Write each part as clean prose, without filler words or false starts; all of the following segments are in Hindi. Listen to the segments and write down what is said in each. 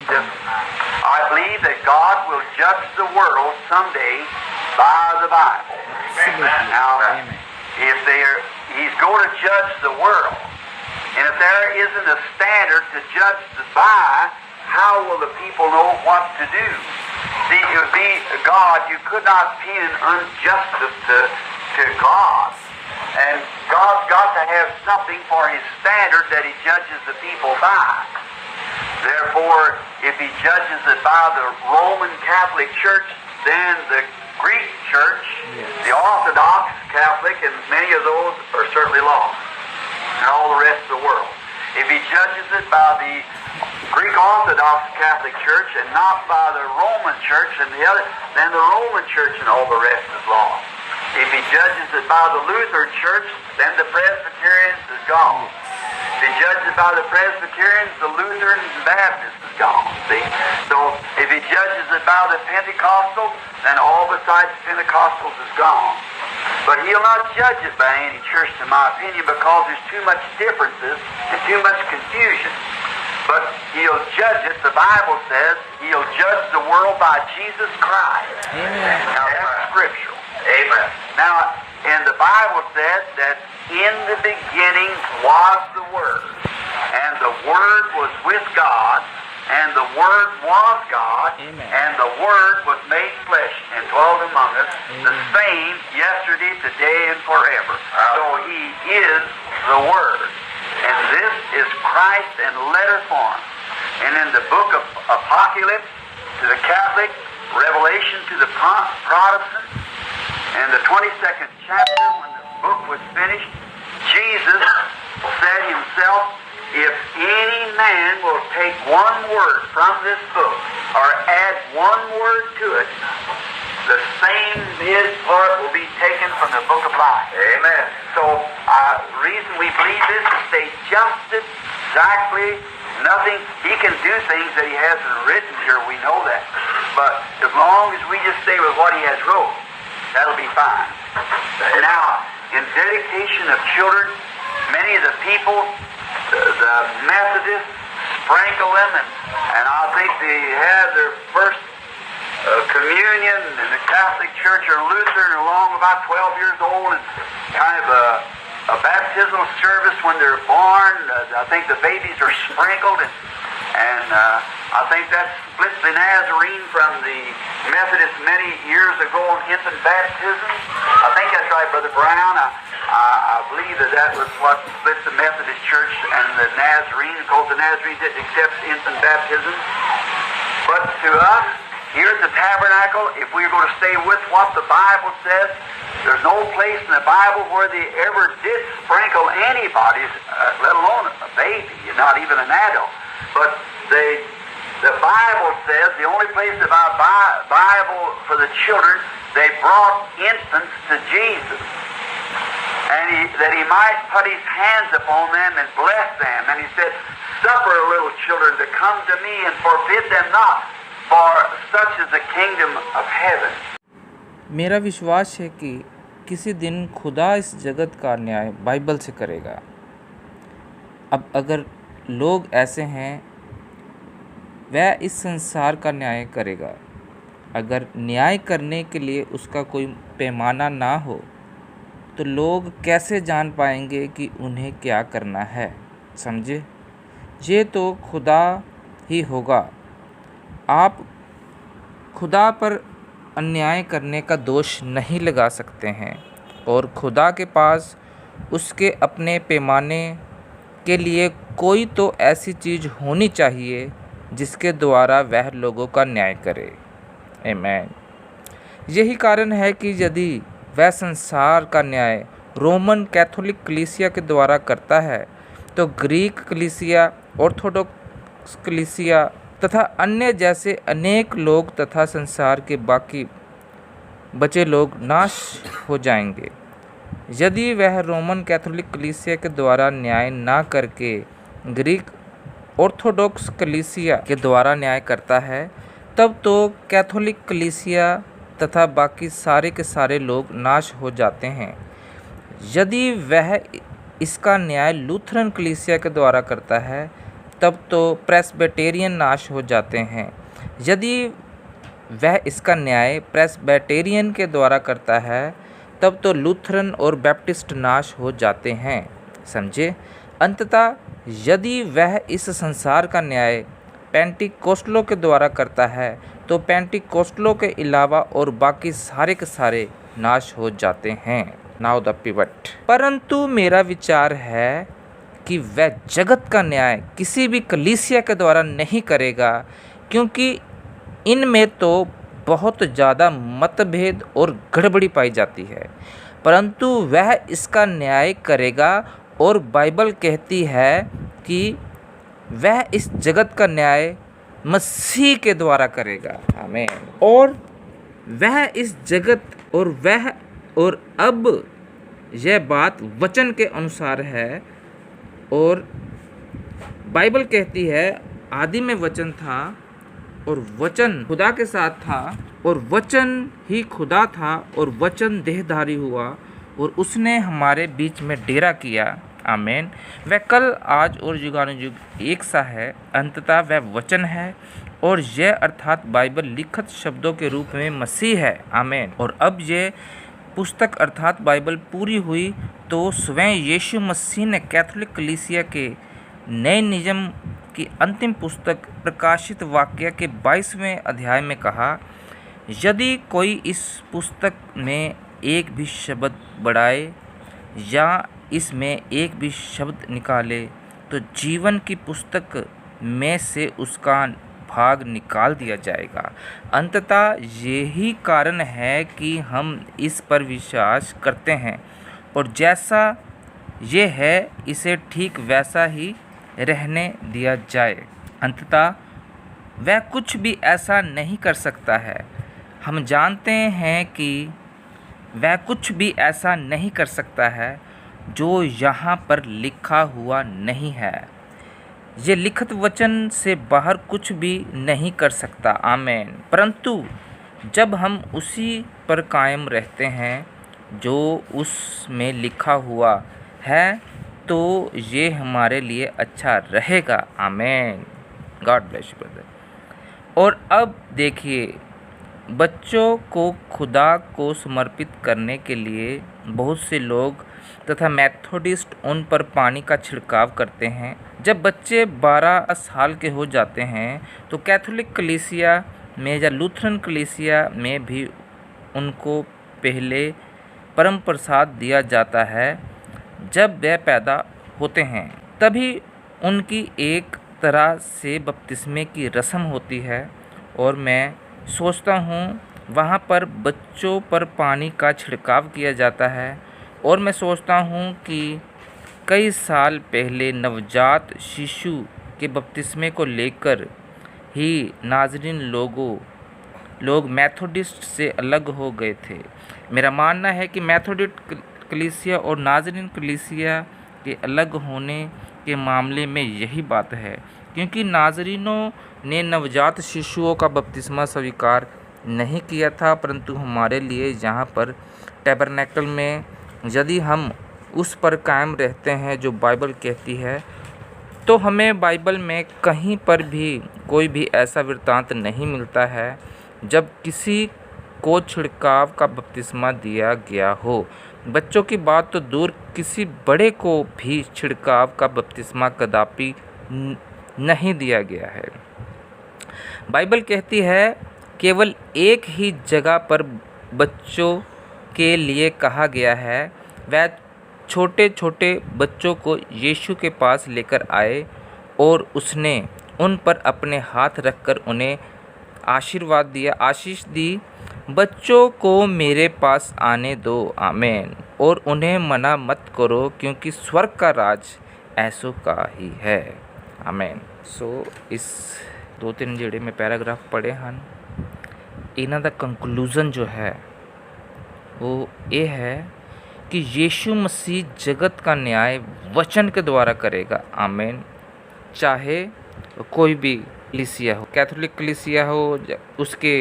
I believe that God will judge the world someday by the Bible. Absolutely. Now, Amen. if He's going to judge the world, and if there isn't a standard to judge by, how will the people know what to do? See, it would be God. You could not pin an injustice to God. And God's got to have something for His standard that He judges the people by. Therefore, if He judges it by the Roman Catholic Church, then the Greek Church, the Orthodox Catholic, and many of those are certainly lost, and all the rest of the world. If He judges it by the Greek Orthodox Catholic Church and not by the Roman Church and the other, then the Roman Church and all the rest is lost. If He judges it by the Lutheran Church, then the Presbyterians is gone. If He judges it by the Presbyterians, the Lutherans and Baptists is gone. See? So if He judges it by the Pentecostals, then all besides Pentecostals is gone. But He'll not judge it by any church, in my opinion, because there's too much differences and too much confusion. But He'll judge it, the Bible says, He'll judge the world by Jesus Christ. Amen. Now that's scriptural. Amen. Now, and the Bible says that in the beginning was the Word, and the Word was with God, and the Word was God, Amen. and the Word was made flesh and dwelt among us, the Amen. same yesterday, today, and forever. So He is the Word. And this is Christ in letter form. And in the book of Apocalypse to the Catholic, Revelation to the Protestant, and the 22nd chapter, when the book was finished, Jesus said Himself, if any man will take one word from this book, or add one word to it, the same his part will be taken from the book of life. Amen. So, the reason we believe this is they just exactly nothing. He can do things that He hasn't written here, we know that. But as long as we just stay with what He has wrote, that'll be fine. Now, in dedication of children, many of the people, the Methodists, sprinkle them, and I think they had their first communion in the Catholic Church or Lutheran along about 12 years old, and kind of a baptismal service when they're born. I think the babies are sprinkled, and I think that splits the Nazarene from the Methodist many years ago on infant baptism. I think that's right, Brother Brown. I believe that was what split the Methodist Church and the Nazarene, because the Nazarene didn't accept infant baptism. But to us, here at the tabernacle, if we're going to stay with what the Bible says, there's no place in the Bible where they ever did sprinkle anybody, let alone a baby, not even an adult. But the Bible says, the only place in the Bible for the children, they brought infants to Jesus. And that He might put His hands upon them and bless them. And He said, suffer little children to come to me and forbid them not, for such is the kingdom of heaven. मेरा विश्वास है कि किसी दिन खुदा इस जगत का न्याय बाइबल से करेगा। अब अगर लोग ऐसे हैं, वह इस संसार का न्याय करेगा। अगर न्याय करने के लिए उसका कोई पैमाना ना हो, तो लोग कैसे जान पाएंगे कि उन्हें क्या करना है? समझे? ये तो खुदा ही होगा। आप खुदा पर अन्याय करने का दोष नहीं लगा सकते हैं, और खुदा के पास उसके अपने पैमाने के लिए कोई तो ऐसी चीज़ होनी चाहिए जिसके द्वारा वह लोगों का न्याय करे। आमीन। यही कारण है कि यदि वह संसार का न्याय रोमन कैथोलिक कलीसिया के द्वारा करता है, तो ग्रीक कलीसिया, ऑर्थोडॉक्स कलीसिया तथा अन्य जैसे अनेक लोग तथा संसार के बाकी बचे लोग नाश हो जाएंगे। यदि वह रोमन कैथोलिक कलीसिया के द्वारा न्याय ना करके ग्रीक ऑर्थोडॉक्स कलीसिया के द्वारा न्याय करता है, तब तो कैथोलिक कलीसिया तथा बाकी सारे के सारे लोग नाश हो जाते हैं। यदि वह इसका न्याय लूथरन कलीसिया के द्वारा करता है, तब तो प्रेस्बिटेरियन नाश हो जाते हैं। यदि वह इसका न्याय प्रेस्बिटेरियन के द्वारा करता है तब तो लूथरन और बैप्टिस्ट नाश हो जाते हैं। समझे? अंततः यदि वह इस संसार का न्याय पेंटिकोस्टलों के द्वारा करता है तो पेंटिकोस्टलों के अलावा और बाकी सारे के सारे नाश हो जाते हैं। Now the pivot. परंतु मेरा विचार है कि वह जगत का न्याय किसी भी कलीसिया के द्वारा नहीं करेगा, क्योंकि इनमें तो बहुत ज़्यादा मतभेद और गड़बड़ी पाई जाती है। परंतु वह इसका न्याय करेगा और बाइबल कहती है कि वह इस जगत का न्याय मसीह के द्वारा करेगा। आमीन। और वह इस जगत और अब यह बात वचन के अनुसार है। और बाइबल कहती है आदि में वचन था और वचन खुदा के साथ था और वचन ही खुदा था और वचन देहधारी हुआ और उसने हमारे बीच में डेरा किया। आमीन। वह कल आज और युगानुयुग एक सा है। अंततः वह वचन है और यह अर्थात बाइबल लिखित शब्दों के रूप में मसीह है। आमीन। और अब यह पुस्तक अर्थात बाइबल पूरी हुई तो स्वयं यीशु मसीह ने कैथोलिक कलीसिया के नए नियम की अंतिम पुस्तक प्रकाशित वाक्य के 22वें अध्याय में कहा, यदि कोई इस पुस्तक में एक भी शब्द बढ़ाए या इसमें एक भी शब्द निकाले तो जीवन की पुस्तक में से उसका भाग निकाल दिया जाएगा। अंततः यही कारण है कि हम इस पर विश्वास करते हैं और जैसा ये है इसे ठीक वैसा ही रहने दिया जाए। अंततः वह कुछ भी ऐसा नहीं कर सकता है। हम जानते हैं कि वह कुछ भी ऐसा नहीं कर सकता है जो यहाँ पर लिखा हुआ नहीं है। ये लिखित वचन से बाहर कुछ भी नहीं कर सकता। आमीन। परंतु जब हम उसी पर कायम रहते हैं जो उसमें लिखा हुआ है तो ये हमारे लिए अच्छा रहेगा। आमीन। God bless you brother. और अब देखिए, बच्चों को खुदा को समर्पित करने के लिए बहुत से लोग तथा मेथोडिस्ट उन पर पानी का छिड़काव करते हैं। जब बच्चे 12 साल के हो जाते हैं तो कैथोलिक कलीसिया में या लूथरन कलीसिया में भी उनको पहले परम प्रसाद दिया जाता है। जब वे पैदा होते हैं तभी उनकी एक तरह से बपतिस्मे की रस्म होती है और मैं सोचता हूँ वहाँ पर बच्चों पर पानी का छिड़काव किया जाता है। और मैं सोचता हूँ कि कई साल पहले नवजात शिशु के बपतिस्मे को लेकर ही नाज़रीन लोग मेथोडिस्ट से अलग हो गए थे। मेरा मानना है कि मेथोडिस्ट कलीसिया और नाज़रीन कलीसिया के अलग होने के मामले में यही बात है, क्योंकि नाज़रीनों ने नवजात शिशुओं का बपतिस्मा स्वीकार नहीं किया था। परंतु हमारे लिए यहाँ पर टैबरनेकल में यदि हम उस पर कायम रहते हैं जो बाइबल कहती है, तो हमें बाइबल में कहीं पर भी कोई भी ऐसा वृत्तांत नहीं मिलता है जब किसी को छिड़काव का बपतिस्मा दिया गया हो। बच्चों की बात तो दूर, किसी बड़े को भी छिड़काव का बपतिस्मा कदापि नहीं दिया गया है। बाइबल कहती है केवल एक ही जगह पर बच्चों के लिए कहा गया है। वह छोटे छोटे बच्चों को यीशु के पास लेकर आए और उसने उन पर अपने हाथ रखकर उन्हें आशीष दी। बच्चों को मेरे पास आने दो। आमीन। और उन्हें मना मत करो, क्योंकि स्वर्ग का राज ऐसों का ही है। आमीन। सो इस 2-3 ਜਿਹੜੇ में पैराग्राफ पढ़े ਹਨ, ਇਹਨਾਂ ਦਾ कंक्लूजन जो है वो ये है कि यीशु मसीह जगत का न्याय वचन के द्वारा करेगा। आमीन। चाहे कोई भी कलीसिया हो, कैथोलिक कलीसिया हो, उसके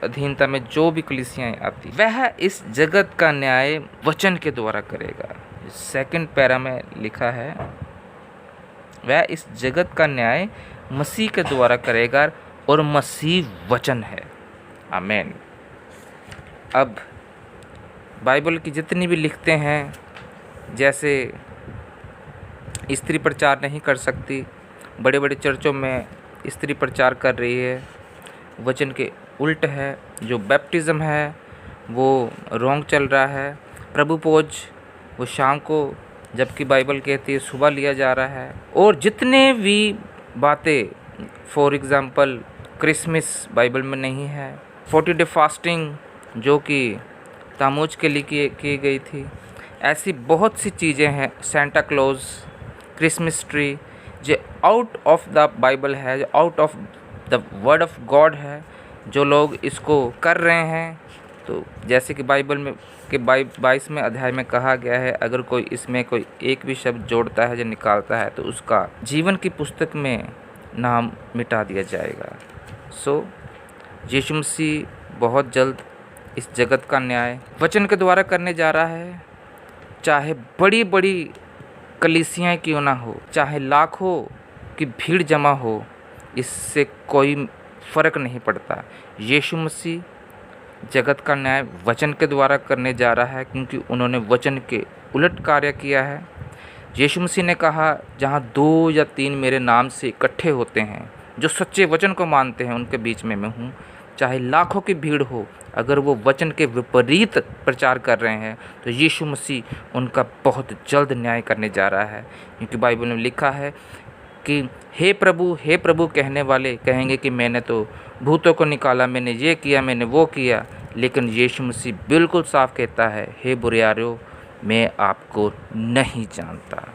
अधीनता में जो भी कलीसियाएँ आती, वह इस जगत का न्याय वचन के द्वारा करेगा। 2 पैरा में लिखा है, वह इस जगत का न्याय मसीह के द्वारा करेगा और मसीह वचन है। आमीन। अब बाइबल की जितनी भी लिखते हैं, जैसे स्त्री प्रचार नहीं कर सकती, बड़े बड़े चर्चों में स्त्री प्रचार कर रही है, वचन के उल्ट है। जो बैप्टिज़्म है वो रॉन्ग चल रहा है। प्रभु भोज वो शाम को, जबकि बाइबल कहती है सुबह लिया जा रहा है। और जितने भी बातें, फॉर एग्ज़ाम्पल क्रिसमस बाइबल में नहीं है, 40 डे फास्टिंग जो कि तामूज के लिए की गई थी, ऐसी बहुत सी चीज़ें हैं, सेंटा क्लॉज, क्रिसमस ट्री, जो आउट ऑफ द बाइबल है, जो out of the word of God है, जो लोग इसको कर रहे हैं। तो जैसे कि बाइबल में के 22वें अध्याय में कहा गया है, अगर कोई इसमें कोई एक भी शब्द जोड़ता है या निकालता है तो उसका जीवन की पुस्तक में नाम मिटा दिया जाएगा। सो यीशु मसीह बहुत जल्द इस जगत का न्याय वचन के द्वारा करने जा रहा है। चाहे बड़ी बड़ी कलीसियाँ क्यों ना हो, चाहे लाखों की भीड़ जमा हो, इससे कोई फ़र्क नहीं पड़ता। यीशु मसीह जगत का न्याय वचन के द्वारा करने जा रहा है, क्योंकि उन्होंने वचन के उलट कार्य किया है। यीशु मसीह ने कहा, जहाँ 2 या 3 मेरे नाम से इकट्ठे होते हैं, जो सच्चे वचन को मानते हैं, उनके बीच में मैं हूँ। चाहे लाखों की भीड़ हो, अगर वो वचन के विपरीत प्रचार कर रहे हैं तो यीशु मसीह उनका बहुत जल्द न्याय करने जा रहा है। क्योंकि बाइबल में लिखा है कि हे प्रभु कहने वाले कहेंगे कि मैंने तो भूतों को निकाला, मैंने ये किया, मैंने वो किया। लेकिन यीशु मसीह बिल्कुल साफ कहता है, हे बुरियारों, मैं आपको नहीं जानता।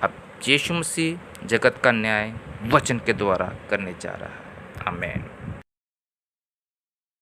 अब यीशु मसीह जगत का न्याय वचन के द्वारा करने जा रहा है। आमीन।